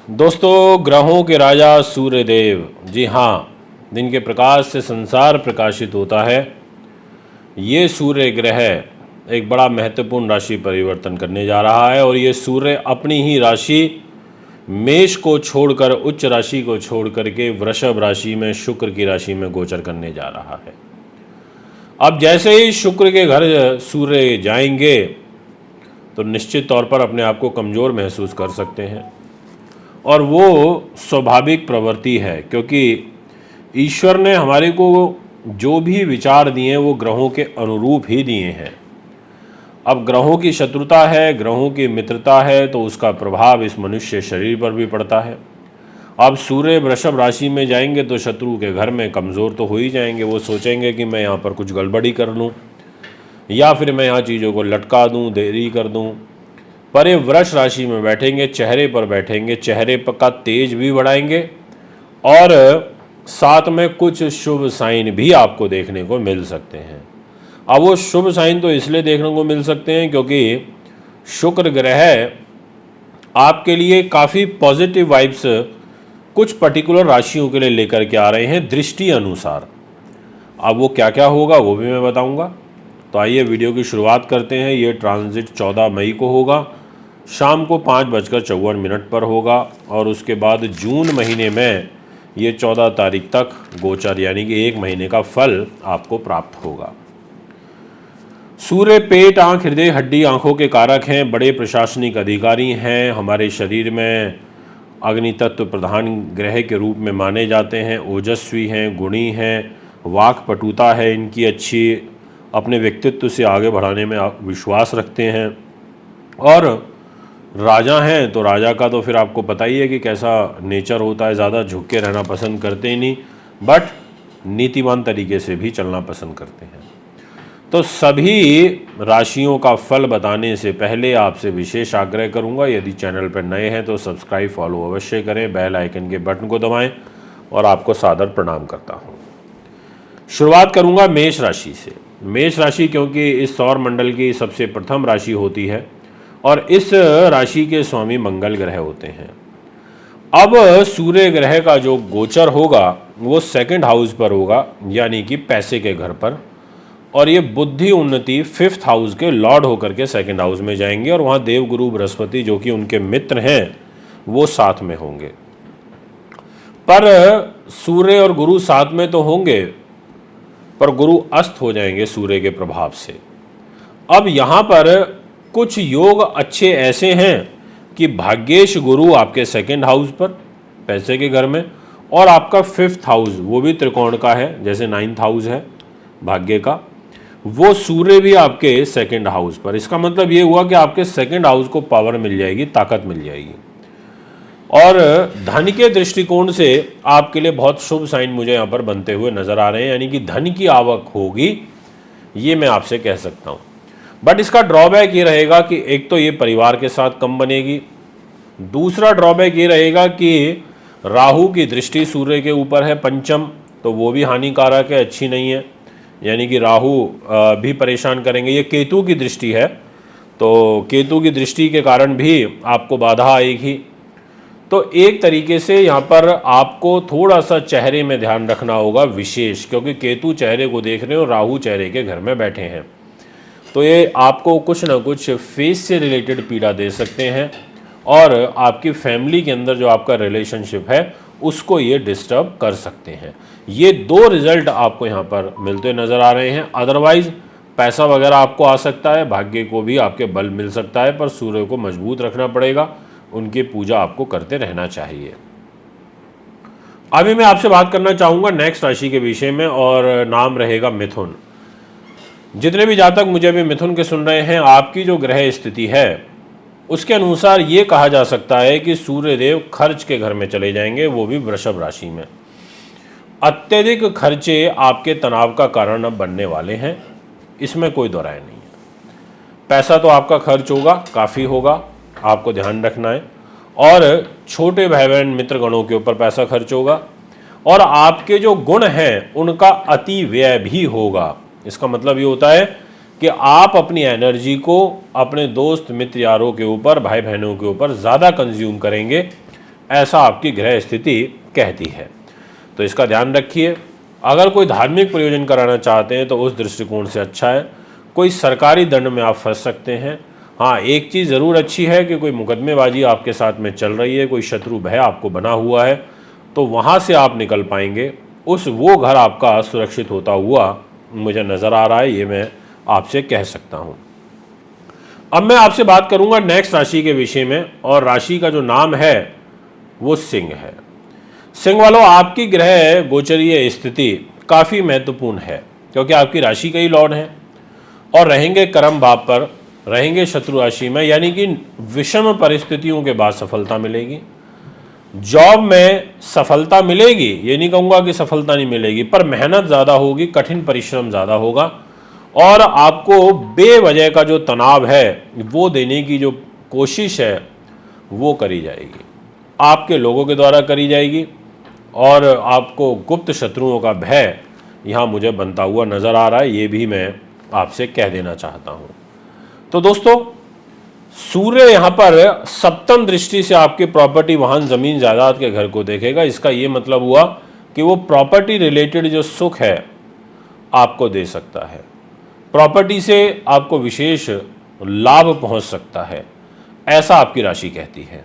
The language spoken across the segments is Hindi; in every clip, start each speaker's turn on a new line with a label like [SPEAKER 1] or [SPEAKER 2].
[SPEAKER 1] दोस्तों, ग्रहों के राजा सूर्य देव, जी हाँ, दिन के प्रकाश से संसार प्रकाशित होता है। ये सूर्य ग्रह एक बड़ा महत्वपूर्ण राशि परिवर्तन करने जा रहा है और ये सूर्य अपनी ही राशि मेष को छोड़कर, उच्च राशि को छोड़ करके वृषभ राशि में, शुक्र की राशि में गोचर करने जा रहा है। अब जैसे ही शुक्र के घर सूर्य जाएंगे तो निश्चित तौर पर अपने आप को कमज़ोर महसूस कर सकते हैं और वो स्वाभाविक प्रवृत्ति है, क्योंकि ईश्वर ने हमारे को जो भी विचार दिए वो ग्रहों के अनुरूप ही दिए हैं। अब ग्रहों की शत्रुता है, ग्रहों की मित्रता है, तो उसका प्रभाव इस मनुष्य शरीर पर भी पड़ता है। अब सूर्य वृषभ राशि में जाएंगे तो शत्रु के घर में कमज़ोर तो हो ही जाएंगे। वो सोचेंगे कि मैं यहाँ पर कुछ गड़बड़ी कर लूँ या फिर मैं यहाँ चीज़ों को लटका दूँ, देरी कर दूँ। पर ये वृष राशि में बैठेंगे, चेहरे पर बैठेंगे, चेहरे पर का तेज भी बढ़ाएंगे और साथ में कुछ शुभ साइन भी आपको देखने को मिल सकते हैं। अब वो शुभ साइन तो इसलिए देखने को मिल सकते हैं क्योंकि शुक्र ग्रह आपके लिए काफ़ी पॉजिटिव वाइब्स कुछ पर्टिकुलर राशियों के लिए लेकर के आ रहे हैं दृष्टि अनुसार। अब वो क्या क्या होगा वो भी मैं बताऊंगा। तो आइए वीडियो की शुरुआत करते हैं। ये ट्रांजिट 14 मई को होगा, शाम को 5:54 पर होगा और उसके बाद जून महीने में ये 14 तारीख तक गोचर यानी कि 1 महीने का फल आपको प्राप्त होगा। सूर्य पेट, आँख, हृदय, हड्डी, आँखों के कारक हैं, बड़े प्रशासनिक अधिकारी हैं, हमारे शरीर में अग्नि तत्व प्रधान ग्रह के रूप में माने जाते हैं, ओजस्वी हैं, गुणी हैं, वाक पटुता है इनकी अच्छी, अपने व्यक्तित्व से आगे बढ़ाने में विश्वास रखते हैं और राजा हैं तो राजा का तो फिर आपको पता ही है कि कैसा नेचर होता है। ज़्यादा झुक के रहना पसंद करते ही नहीं, बट नीतिवान तरीके से भी चलना पसंद करते हैं। तो सभी राशियों का फल बताने से पहले आपसे विशेष आग्रह करूंगा, यदि चैनल पर नए हैं तो सब्सक्राइब फॉलो अवश्य करें, बेल आइकन के बटन को दबाएं और आपको सादर प्रणाम करता हूं। शुरुआत करूंगा मेष राशि से। मेष राशि क्योंकि इस सौर मंडल की सबसे प्रथम राशि होती है और इस राशि के स्वामी मंगल ग्रह होते हैं। अब सूर्य ग्रह का जो गोचर होगा वो सेकंड हाउस पर होगा, यानी कि पैसे के घर पर, और ये बुद्धि उन्नति 5th हाउस के लॉर्ड होकर के सेकंड हाउस में जाएंगे और वहाँ देव गुरु बृहस्पति जो कि उनके मित्र हैं वो साथ में होंगे। पर सूर्य और गुरु साथ में तो होंगे पर गुरु अस्त हो जाएंगे सूर्य के प्रभाव से। अब यहाँ पर कुछ योग अच्छे ऐसे हैं कि भाग्येश गुरु आपके सेकंड हाउस पर पैसे के घर में, और आपका 5th हाउस वो भी त्रिकोण का है, जैसे 9th हाउस है भाग्य का, वो सूर्य भी आपके सेकंड हाउस पर। इसका मतलब ये हुआ कि आपके सेकंड हाउस को पावर मिल जाएगी, ताकत मिल जाएगी। और धन के दृष्टिकोण से आपके लिए बहुत शुभ साइन मुझे यहाँ पर बनते हुए नजर आ रहे हैं, यानी कि धन की आवक होगी, ये मैं आपसे कह सकता हूँ। बट इसका ड्रॉबैक ये रहेगा कि एक तो ये परिवार के साथ कम बनेगी, दूसरा ड्रॉबैक ये रहेगा कि राहु की दृष्टि सूर्य के ऊपर है पंचम, तो वो भी हानिकारक है, अच्छी नहीं है, यानी कि राहु भी परेशान करेंगे। ये केतु की दृष्टि है, तो केतु की दृष्टि के कारण भी आपको बाधा आएगी। तो एक तरीके से यहाँ पर आपको थोड़ा सा चेहरे में ध्यान रखना होगा विशेष, क्योंकि केतु चेहरे को देख रहे हो, राहु चेहरे के घर में बैठे हैं, तो ये आपको कुछ ना कुछ फेस से रिलेटेड पीड़ा दे सकते हैं और आपकी फैमिली के अंदर जो आपका रिलेशनशिप है उसको ये डिस्टर्ब कर सकते हैं। ये दो रिजल्ट आपको यहाँ पर मिलते नज़र आ रहे हैं। अदरवाइज पैसा वगैरह आपको आ सकता है, भाग्य को भी आपके बल मिल सकता है, पर सूर्य को मजबूत रखना पड़ेगा, उनकी पूजा आपको करते रहना चाहिए। अभी मैं आपसे बात करना चाहूँगा नेक्स्ट राशि के विषय में और नाम रहेगा मिथुन। जितने भी जातक मुझे अभी मिथुन के सुन रहे हैं, आपकी जो ग्रह स्थिति है उसके अनुसार ये कहा जा सकता है कि सूर्य देव खर्च के घर में चले जाएंगे, वो भी वृषभ राशि में। अत्यधिक खर्चे आपके तनाव का कारण अब बनने वाले हैं, इसमें कोई दो राय नहीं है। पैसा तो आपका खर्च होगा, काफ़ी होगा, आपको ध्यान रखना है, और छोटे भाई बहन मित्रगणों के ऊपर पैसा खर्च होगा और आपके जो गुण हैं उनका अति व्यय भी होगा। इसका मतलब ये होता है कि आप अपनी एनर्जी को अपने दोस्त मित्र यारों के ऊपर, भाई बहनों के ऊपर ज़्यादा कंज्यूम करेंगे, ऐसा आपकी ग्रह स्थिति कहती है। तो इसका ध्यान रखिए। अगर कोई धार्मिक प्रयोजन कराना चाहते हैं तो उस दृष्टिकोण से अच्छा है। कोई सरकारी दंड में आप फंस सकते हैं। हाँ, एक चीज़ ज़रूर अच्छी है कि कोई मुकदमेबाजी आपके साथ में चल रही है, कोई शत्रु भय आपको बना हुआ है, तो वहाँ से आप निकल पाएंगे। वो घर आपका सुरक्षित होता हुआ मुझे नज़र आ रहा है, ये मैं आपसे कह सकता हूँ। अब मैं आपसे बात करूँगा नेक्स्ट राशि के विषय में, और राशि का जो नाम है वो सिंह है। सिंह वालों, आपकी ग्रह गोचरीय स्थिति काफ़ी महत्वपूर्ण है, क्योंकि आपकी राशि का ही लॉर्ड है और रहेंगे कर्म भाव पर, रहेंगे शत्रु राशि में, यानी कि विषम परिस्थितियों के बाद सफलता मिलेगी। जॉब में सफलता मिलेगी, ये नहीं कहूँगा कि सफलता नहीं मिलेगी, पर मेहनत ज़्यादा होगी, कठिन परिश्रम ज़्यादा होगा, और आपको बेवजह का जो तनाव है वो देने की जो कोशिश है वो करी जाएगी, आपके लोगों के द्वारा करी जाएगी, और आपको गुप्त शत्रुओं का भय यहाँ मुझे बनता हुआ नज़र आ रहा है, ये भी मैं आपसे कह देना चाहता हूँ। तो दोस्तों, सूर्य यहाँ पर सप्तम दृष्टि से आपके प्रॉपर्टी, वाहन, जमीन, जायदाद के घर को देखेगा। इसका ये मतलब हुआ कि वो प्रॉपर्टी रिलेटेड जो सुख है आपको दे सकता है, प्रॉपर्टी से आपको विशेष लाभ पहुंच सकता है, ऐसा आपकी राशि कहती है।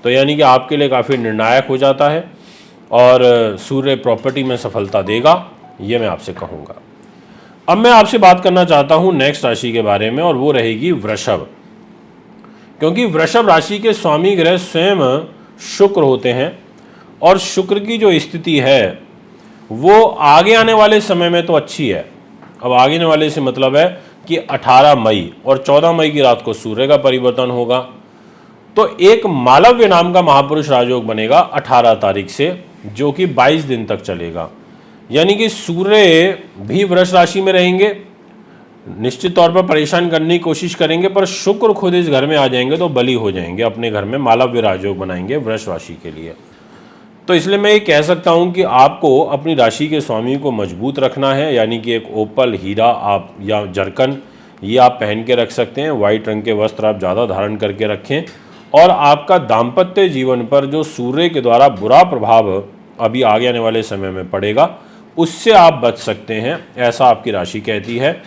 [SPEAKER 1] तो यानी कि आपके लिए काफ़ी निर्णायक हो जाता है, और सूर्य प्रॉपर्टी में सफलता देगा, ये मैं आपसे कहूँगा। अब मैं आपसे बात करना चाहता हूँ नेक्स्ट राशि के बारे में, और वो रहेगी वृषभ। क्योंकि वृषभ राशि के स्वामी ग्रह स्वयं शुक्र होते हैं, और शुक्र की जो स्थिति है वो आगे आने वाले समय में तो अच्छी है। अब आगे आने वाले से मतलब है कि 18 मई और 14 मई की रात को सूर्य का परिवर्तन होगा, तो एक मालव्य नाम का महापुरुष राजयोग बनेगा 18 तारीख से, जो कि 22 दिन तक चलेगा। यानी कि सूर्य भी वृष राशि में रहेंगे, निश्चित तौर पर परेशान करने की कोशिश करेंगे, पर शुक्र खुद इस घर में आ जाएंगे तो बली हो जाएंगे, अपने घर में मालव्य राजयोग बनाएंगे वृष राशि के लिए। तो इसलिए मैं ये कह सकता हूँ कि आपको अपनी राशि के स्वामी को मजबूत रखना है, यानी कि एक ओपल, हीरा आप या जरकन ये आप पहन के रख सकते हैं। वाइट रंग के वस्त्र आप ज़्यादा धारण करके रखें, और आपका दाम्पत्य जीवन पर जो सूर्य के द्वारा बुरा प्रभाव अभी आगे आने वाले समय में पड़ेगा, उससे आप बच सकते हैं, ऐसा आपकी राशि कहती है।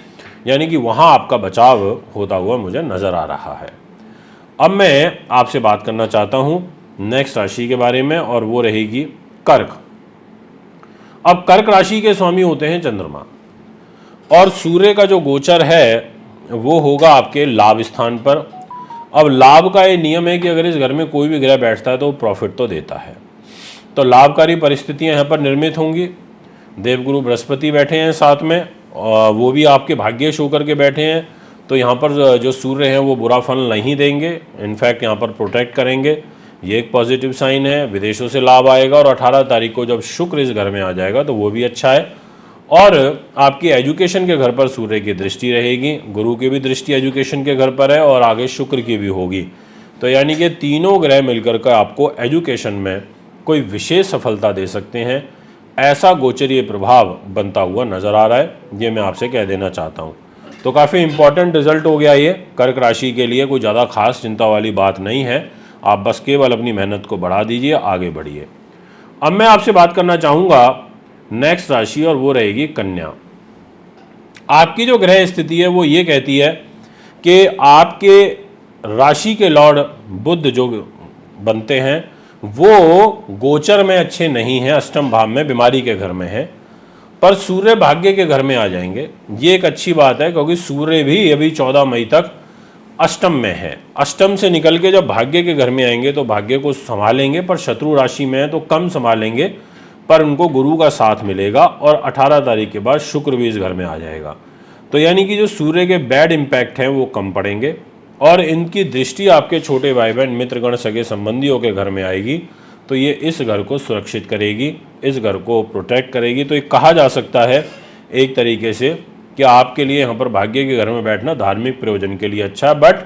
[SPEAKER 1] यानी कि वहाँ आपका बचाव होता हुआ मुझे नज़र आ रहा है। अब मैं आपसे बात करना चाहता हूँ नेक्स्ट राशि के बारे में, और वो रहेगी कर्क। अब कर्क राशि के स्वामी होते हैं चंद्रमा, और सूर्य का जो गोचर है वो होगा आपके लाभ स्थान पर। अब लाभ का ये नियम है कि अगर इस घर में कोई भी ग्रह बैठता है तो प्रॉफिट तो देता है, तो लाभकारी परिस्थितियां यहाँ पर निर्मित होंगी। देवगुरु बृहस्पति बैठे हैं साथ में, और वो भी आपके भाग्येश होकर के बैठे हैं, तो यहाँ पर जो सूर्य हैं वो बुरा फल नहीं देंगे, इनफैक्ट यहाँ पर प्रोटेक्ट करेंगे। ये एक पॉजिटिव साइन है। विदेशों से लाभ आएगा, और 18 तारीख को जब शुक्र इस घर में आ जाएगा तो वो भी अच्छा है। और आपकी एजुकेशन के घर पर सूर्य की दृष्टि रहेगी, गुरु की भी दृष्टि एजुकेशन के घर पर है, और आगे शुक्र की भी होगी। तो यानी कि तीनों ग्रह मिलकर के आपको एजुकेशन में कोई विशेष सफलता दे सकते हैं, ऐसा गोचरीय प्रभाव बनता हुआ नज़र आ रहा है, ये मैं आपसे कह देना चाहता हूँ। तो काफ़ी इंपॉर्टेंट रिजल्ट हो गया ये कर्क राशि के लिए, कोई ज़्यादा खास चिंता वाली बात नहीं है। आप बस केवल अपनी मेहनत को बढ़ा दीजिए, आगे बढ़िए। अब मैं आपसे बात करना चाहूँगा नेक्स्ट राशि, और वो रहेगी कन्या। आपकी जो ग्रह स्थिति है वो ये कहती है कि आपके राशि के लॉर्ड बुध जो बनते हैं वो गोचर में अच्छे नहीं हैं, अष्टम भाव में बीमारी के घर में है, पर सूर्य भाग्य के घर में आ जाएंगे। ये एक अच्छी बात है, क्योंकि सूर्य भी अभी 14 मई तक अष्टम में है। अष्टम से निकल के जब भाग्य के घर में आएंगे तो भाग्य को संभालेंगे, पर शत्रु राशि में है तो कम संभालेंगे, पर उनको गुरु का साथ मिलेगा, और 18 तारीख के बाद शुक्र भी इस घर में आ जाएगा। तो यानी कि जो सूर्य के बैड इम्पैक्ट हैं वो कम पड़ेंगे, और इनकी दृष्टि आपके छोटे भाई बहन, मित्रगण, सगे संबंधियों के घर में आएगी, तो ये इस घर को सुरक्षित करेगी, इस घर को प्रोटेक्ट करेगी। तो ये कहा जा सकता है एक तरीके से कि आपके लिए यहाँ पर भाग्य के घर में बैठना धार्मिक प्रयोजन के लिए अच्छा है, बट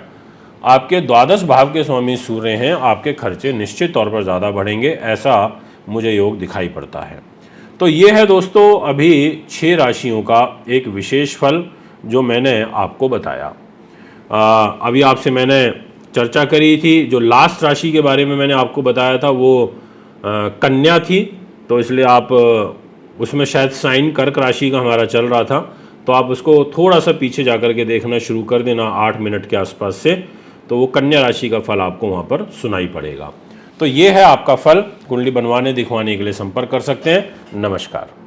[SPEAKER 1] आपके द्वादश भाव के स्वामी सूर्य हैं, आपके खर्चे निश्चित तौर पर ज़्यादा बढ़ेंगे, ऐसा मुझे योग दिखाई पड़ता है। तो ये है दोस्तों अभी 6 राशियों का एक विशेष फल जो मैंने आपको बताया। अभी आपसे मैंने चर्चा करी थी। जो लास्ट राशि के बारे में मैंने आपको बताया था वो कन्या थी, तो इसलिए आप उसमें शायद साइन कर्क राशि का हमारा चल रहा था, तो आप उसको थोड़ा सा पीछे जा कर के देखना शुरू कर देना 8 मिनट के आसपास से, तो वो कन्या राशि का फल आपको वहाँ पर सुनाई पड़ेगा। तो ये है आपका फल। कुंडली बनवाने दिखवाने के लिए संपर्क कर सकते हैं। नमस्कार।